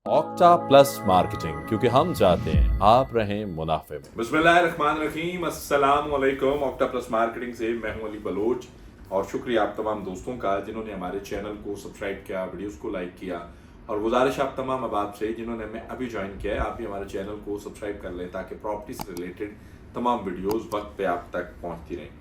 Octa plus marketing, क्योंकि हम चाहते हैं आप रहें मुनाफे में। बिस्मिल्लाहिर्रहमानिर्रहीम, अस्सलाम वालेकुम। ऑक्टा प्लस मार्केटिंग से मैं हूं अली बलोच और शुक्रिया आप तमाम दोस्तों का जिन्होंने हमारे चैनल को सब्सक्राइब किया, वीडियोस को लाइक किया। और गुजारिश आप तमाम अहबाब से जिन्होंने हमें अभी ज्वाइन किया है, आप भी हमारे चैनल को सब्सक्राइब कर लें ताकि प्रॉपर्टी से रिलेटेड तमाम वीडियोज़ वक्त पर आप तक पहुँचती रहें।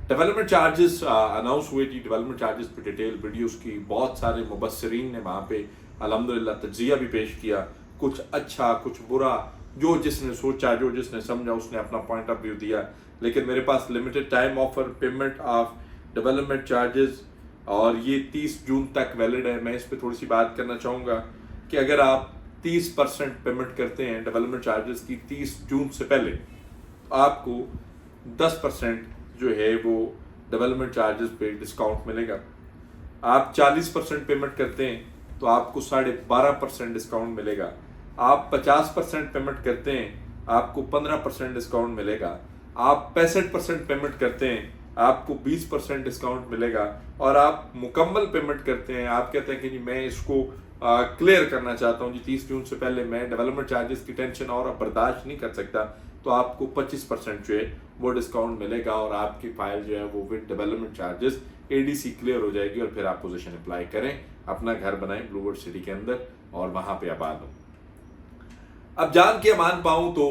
डेवलपमेंट चार्जेस अनाउंस हुए थी। डेवलपमेंट चार्जेस पर डिटेल वीडियोस की बहुत सारे मुबस्सरीन ने वहाँ पे अल्हम्दुलिल्लाह तज्जिया भी पेश किया, कुछ अच्छा कुछ बुरा, जो जिसने सोचा जो जिसने समझा उसने अपना पॉइंट ऑफ व्यू दिया। लेकिन मेरे पास limited time offer payment of development charges और ये 30 जून तक वैलिड है। मैं इस पर थोड़ी सी बात करना चाहूँगा कि अगर आप 30% पेमेंट करते हैं डेवलपमेंट चार्जेस की 30 जून से पहले, तो आपको 10% जो है वो डेवलपमेंट चार्जेस पे डिस्काउंट मिलेगा। आप 40% पेमेंट करते हैं तो आपको 12.5% डिस्काउंट मिलेगा। आप 50% पेमेंट करते हैं आपको 15% डिस्काउंट मिलेगा। आप 65% पेमेंट करते हैं आपको 20% डिस्काउंट मिलेगा। और आप मुकम्मल पेमेंट करते हैं, आप कहते हैं कि जी मैं इसको क्लियर करना चाहता हूँ जी 30 जून से पहले, मैं डेवलपमेंट चार्जेस की टेंशन और अब बर्दाश्त नहीं कर सकता, तो आपको 25% जो है वो डिस्काउंट मिलेगा और आपकी फाइल जो है वो with development charges ADC clear हो जाएगी और फिर आप पोजीशन अप्लाई करें, अपना घर बनाएं ब्लूवर्ड सिटी के अंदर और वहां पे आबाद हो। अब जान के मान पाऊं तो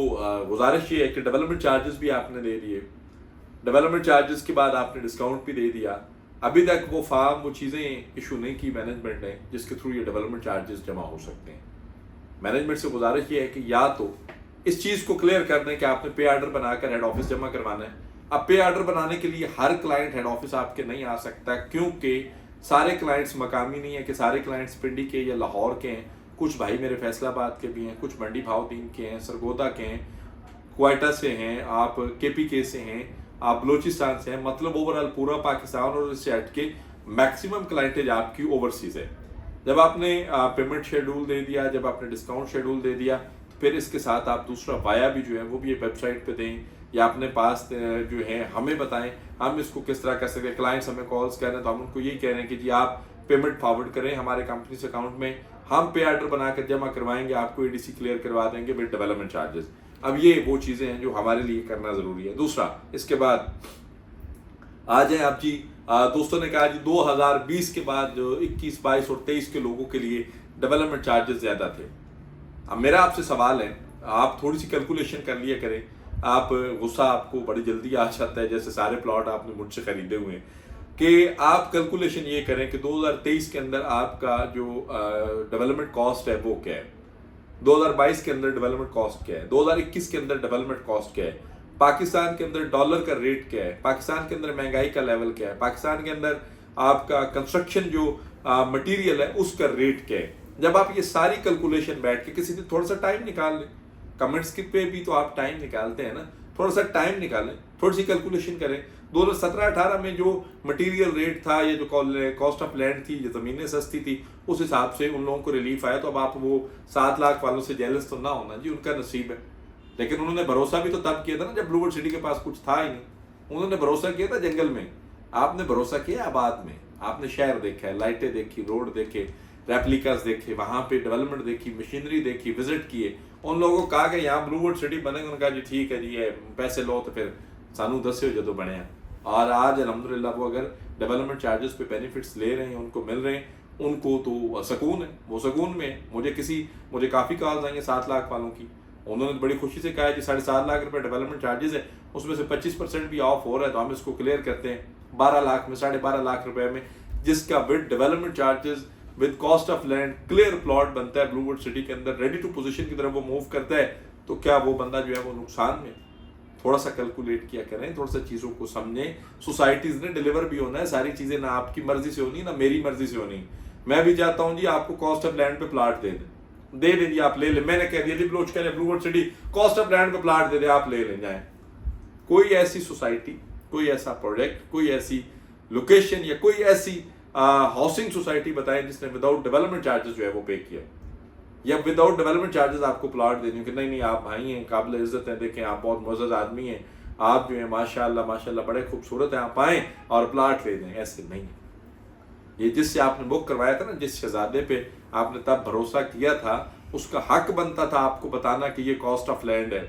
गुजारिश ये है कि डेवलपमेंट चार्जेस भी आपने दे दिए, डेवलपमेंट चार्जेस के बाद आपने डिस्काउंट भी दे दिया। अभी तक वो फार्म वो चीज़ें इशू नहीं की मैनेजमेंट ने जिसके थ्रू ये डेवलपमेंट चार्जेस जमा हो सकते हैं। मैनेजमेंट से गुजारिश ये है कि या तो इस चीज़ को क्लियर कर दें कि आपने पे आर्डर बनाकर हेड ऑफिस जमा करवाना है। अब पे आर्डर बनाने के लिए हर क्लाइंट हेड ऑफिस आपके नहीं आ सकता, क्योंकि सारे क्लाइंट्स मकामी नहीं है कि सारे क्लाइंट्स पिंडी के या लाहौर के हैं। कुछ भाई मेरे फैसलाबाद के भी हैं, कुछ मंडी भावदीन के हैं, सरगोदा के हैं, क्वेटा से हैं, आप केपीके से हैं, आप बलोचिस्तान से हैं। मतलब ओवरऑल पूरा पाकिस्तान और इससे हटके मैक्सिमम क्लाइंटेज आपकी ओवरसीज है। जब आपने पेमेंट शेड्यूल दे दिया, जब आपने डिस्काउंट शेड्यूल दे दिया, तो फिर इसके साथ आप दूसरा वाया भी जो है वो भी वेबसाइट पे दें या अपने पास जो है हमें बताएं हम इसको किस तरह कर सकते हैं। क्लाइंट्स हमें कॉल्स कर रहे हैं तो हम उनको यही कह रहे हैं कि जी आप पेमेंट फॉरवर्ड करें हमारे कंपनी से अकाउंट में, हम पे आर्डर बनाकर जमा करवाएंगे, आपको एडीसी क्लियर करवा देंगे विद डेवलपमेंट चार्जेस। अब ये वो चीज़ें हैं जो हमारे लिए करना ज़रूरी है। दूसरा, इसके बाद आ जाए आप जी, दोस्तों ने कहा जी 2020 के बाद जो 21, 22 और 23 के लोगों के लिए डेवलपमेंट चार्जेस ज़्यादा थे। अब मेरा आपसे सवाल है, आप थोड़ी सी कैलकुलेशन कर लिया करें। आप गुस्सा आपको बड़ी जल्दी आ जाता है, जैसे सारे प्लॉट आपने मुझसे खरीदे हुए हैं, कि आप कैलकुलेशन ये करें कि 2023 के अंदर आपका जो डेवलपमेंट कॉस्ट है वो क्या है, 2022 के अंदर डेवलपमेंट कॉस्ट क्या है, 2021 के अंदर डेवलपमेंट कॉस्ट क्या है, पाकिस्तान के अंदर डॉलर का रेट क्या है, पाकिस्तान के अंदर महंगाई का लेवल क्या है, पाकिस्तान के अंदर आपका कंस्ट्रक्शन जो मटेरियल है उसका रेट क्या है। जब आप ये सारी कैलकुलेशन बैठ के किसी दिन थोड़ा सा टाइम निकाल लें, कमेंट्स के पे भी तो आप टाइम निकालते हैं ना, थोड़ा सा टाइम निकालें, थोड़ी सी कैलकुलेशन करें। 2017-18 में जो मटेरियल रेट था या जो कॉस्ट ऑफ लैंड थी, जो ज़मीनें सस्ती थी, उस हिसाब से उन लोगों को रिलीफ आया। तो अब आप वो 7 लाख वालों से जेलस तो ना होना जी, उनका नसीब है। लेकिन उन्होंने भरोसा भी तो तब किया था ना जब ब्लूवर्ड सिटी के पास कुछ था ही नहीं। उन्होंने भरोसा किया था जंगल में, आपने भरोसा किया आबाद में। आपने शहर देखा है, लाइटें देखी, रोड देखे, रेप्लिकास देखे, वहां पे डेवलपमेंट देखी, मशीनरी देखी, विजिट किए। उन लोगों को कहा कि यहाँ ब्लूवर्ड सिटी बनेगा, उन्होंने कहा जी ठीक है जी, ये पैसे लो तो फिर सानू दस्यो जो बने हैं। और आज अल्हम्दुलिल्लाह वो अगर डेवलपमेंट चार्जेस पे बेनिफिट्स ले रहे हैं, उनको मिल रहे हैं, उनको तो सुकून है, वो सुकून में है। मुझे काफ़ी कॉल्स आई हैं 7 लाख वालों की, उन्होंने बड़ी खुशी से कहा है कि 7.5 लाख रुपए डेवलपमेंट चार्जेस है, उसमें से 25% भी ऑफ हो रहा है, तो हम इसको क्लियर करते हैं 12 लाख में, 12.5 लाख रुपए में, जिसका with development charges with cost of land clear plot बनता है ब्लूवर्ड सिटी के अंदर, रेडी टू पोजीशन की तरफ वो मूव करता है। तो क्या वो बंदा जो है वो नुकसान में? थोड़ा सा कैलकुलेट किया करें, थोड़ा सा चीज़ों को समझें। सोसाइटीज़ ने डिलीवर भी होना है, सारी चीज़ें ना आपकी मर्जी से होनी ना मेरी मर्जी से होनी। मैं भी चाहता हूँ जी आपको कॉस्ट ऑफ लैंड पे प्लाट दे दें जी, आप ले लें। मैंने कह दिया जी ब्लोच कह रहे ब्लूवर्ड सिटी कॉस्ट ऑफ लैंड पे प्लाट दे दे, आप ले लें जाए। कोई ऐसी सोसाइटी, कोई ऐसा प्रोजेक्ट, कोई ऐसी लोकेशन या कोई ऐसी हाउसिंग सोसाइटी बताएं जिसने विदाउट डेवलपमेंट चार्जेस जो है वो पे किया, या विदाउट डेवलपमेंट चार्जेस आपको प्लाट दे दें कि नहीं आप भाई हैं, काबिल इज्जत हैं, देखें आप बहुत मुअज़्ज़ज़ आदमी हैं, आप जो है माशाल्लाह माशाल्लाह बड़े खूबसूरत हैं, आप आएँ और प्लाट ले दें। ऐसे नहीं है। ये जिससे आपने बुक करवाया था ना, जिस शहजादे पे आपने तब भरोसा किया था, उसका हक बनता था आपको बताना कि ये कॉस्ट ऑफ लैंड है,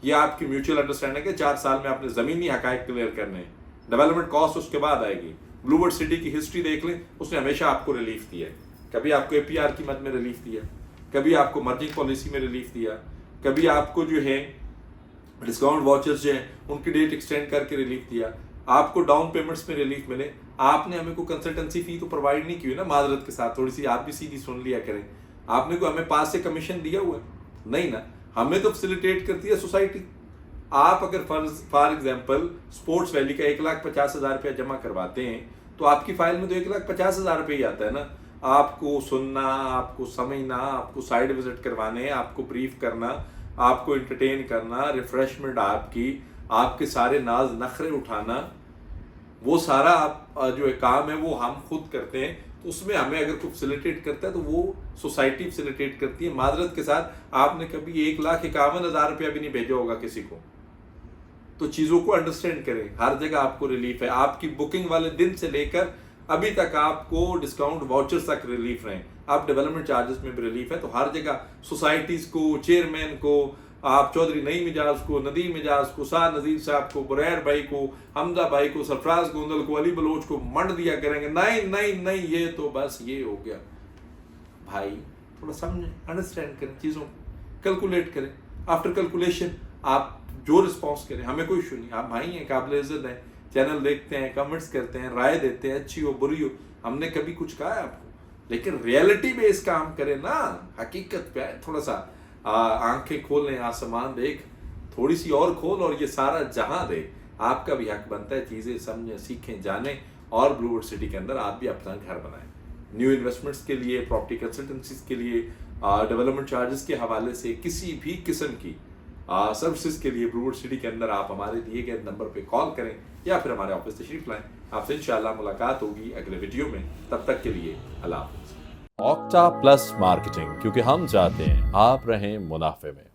ये आपकी म्यूचुअल अंडरस्टैंडिंग है। 4 साल में आपने ज़मीनी हकायक क्लियर करने हैं, डेवलपमेंट कॉस्ट उसके बाद आएगी। ब्लूबर्ड सिटी की हिस्ट्री देख लें, उसने हमेशा आपको रिलीफ दिया है। कभी आपको APR की मद में रिलीफ दिया, कभी आपको मर्जिंग पॉलिसी में रिलीफ दिया, कभी आपको जो है डिस्काउंट वाचर्स जो हैं उनकी डेट एक्सटेंड करके रिलीफ दिया, आपको डाउन पेमेंट्स में रिलीफ मिले। आपने हमें को कंसल्टेंसी फी तो प्रोवाइड नहीं की हुई ना, माजरत के साथ थोड़ी सी आप भी सीधी सुन लिया करें। आपने को हमें पास से कमीशन दिया हुआ है? नहीं ना, हमें तो फैसिलिटेट करती है सोसाइटी। आप अगर फॉर एग्जाम्पल स्पोर्ट्स वैली का 1,50,000 रुपया जमा करवाते हैं तो आपकी फाइल में तो 1,50,000 रुपये ही आता है ना। आपको सुनना, आपको समझना, आपको साइड विजिट करवाने, आपको ब्रीफ करना, आपको एंटरटेन करना, रिफ्रेशमेंट आपकी, आपके सारे नाज नखरे उठाना, वो सारा आप जो है काम है वो हम खुद करते हैं। तो उसमें हमें अगर कोई फैसिलिटेट करता है तो वो सोसाइटी फैसिलिटेट करती है। माजरत के साथ आपने कभी 1,51,000 रुपया भी नहीं भेजा होगा किसी को। तो चीज़ों को अंडरस्टैंड करें, हर जगह आपको रिलीफ है। आपकी बुकिंग वाले दिन से लेकर अभी तक आपको डिस्काउंट वाउचर्स तक रिलीफ रहे। आप डेवलपमेंट चार्जेस में भी रिलीफ है। तो हर जगह सोसाइटीज़ को, चेयरमैन को, आप चौधरी नईम मिजाज को, नदीम मिजाज को, सार नज़ीर साहब को, बुरैर भाई को, हमजा भाई को, सरफराज गोंदल को, अली बलोच को मंड दिया करेंगे नहीं नहीं नहीं ये तो बस ये हो गया। भाई थोड़ा समझें, अंडरस्टैंड करें चीज़ों को, कैलकुलेट करें। आफ्टर कैलकुलेशन आप जो रिस्पॉन्स करें, हमें कोई इशू नहीं। आप भाई हैं, काबिल इज्जत हैं, चैनल देखते हैं, कमेंट्स करते हैं, राय देते हैं, अच्छी हो बुरी हो, हमने कभी कुछ कहा है आपको? लेकिन रियलिटी बेस्ड काम करें ना, हकीकत पे आए। थोड़ा सा आंखें खोल लें, आसमान देख, थोड़ी सी और खोल और ये सारा जहां दे। आपका भी हक बनता है चीज़ें समझें, सीखें, जानें और ब्लूबर्ड सिटी के अंदर आप भी अपना घर बनाएं। न्यू इन्वेस्टमेंट्स के लिए, प्रॉपर्टी कंसल्टेंसीज के लिए, डेवलपमेंट चार्जेस के हवाले से किसी भी किस्म की सर्विसेज के लिए ब्लूबर्ड सिटी के अंदर आप हमारे दिए गए नंबर पे कॉल करें या फिर हमारे ऑफिस तशरीफ लाएं। आपसे इंशाल्लाह मुलाकात होगी अगले वीडियो में। तब तक के लिए अल्लाह हाफ़िज़। ऑक्टा प्लस मार्केटिंग, क्योंकि हम चाहते हैं आप रहें मुनाफे में।